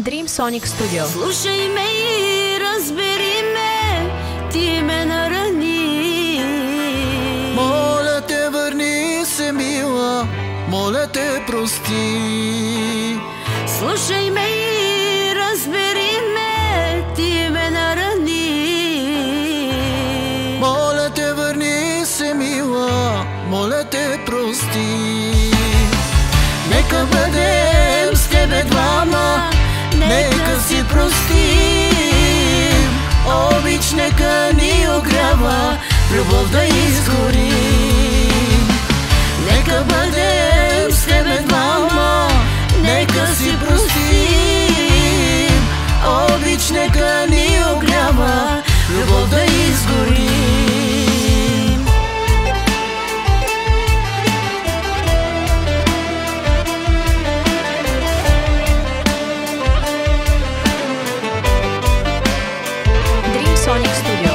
Dream Sonic Studio. Слушай ме и разбери ме, ти ме нарани. Моля те, върни се, мила, моля те, прости. Слушай ме и разбери ме, ти ме нарани. Моля те, върни се, мила, моля те, прости. Нека бъдем с тебе двама, нека си простим. Обич нека ни огрява, любов да изгорим. Нека бъдем с тебе двама, нека си простим. Обич нека ни огрява, любов да изгорим. Sonic Studio.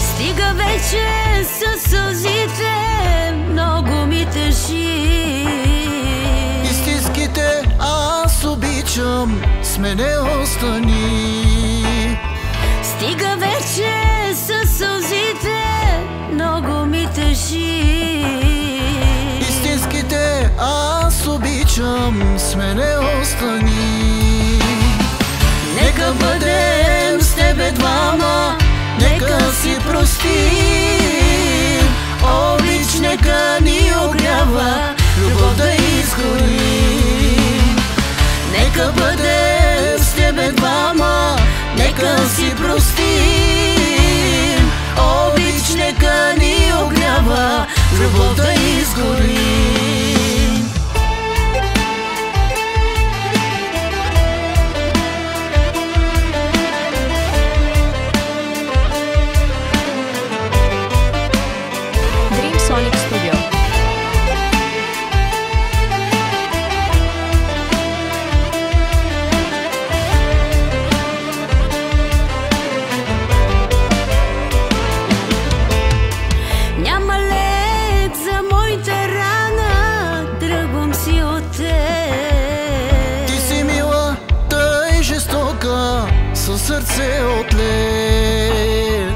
Стига вече със сълзите, много ми тежи. Изтиските аз обичам, с мене остани. Стига вече със сълзите, много ми тежи. Истинските аз обичам, с мене остани. Нека бъдем с тебе двама, нека си простим. Обич нека ни огрява, любов да изгорим. Нека бъдем с тебе двама, нека си простим. Обич нека ни огрява, любов да изгорим. Dream Sonic Studio. Няма лек за моята рана, тръгвам си от теб. Ти си мила, тъй жестока, със сърце от лед.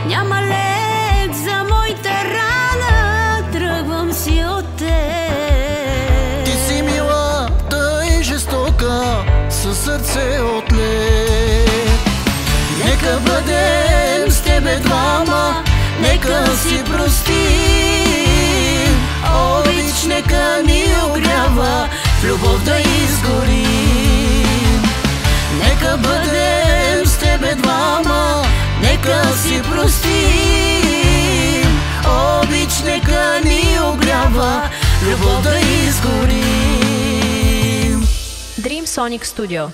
Няма лек за моята рана, тръгвам си от теб. Ти си мила, тъй жестока, със сърце от лед. Нека бъдем с тебе двама, нека си простим. Обич нека ни огрява, в любов да изгорим. Нека бъдем с тебе двама, нека си простим. Обич нека ни огрява, любов да изгорим. Dream Sonic Studio.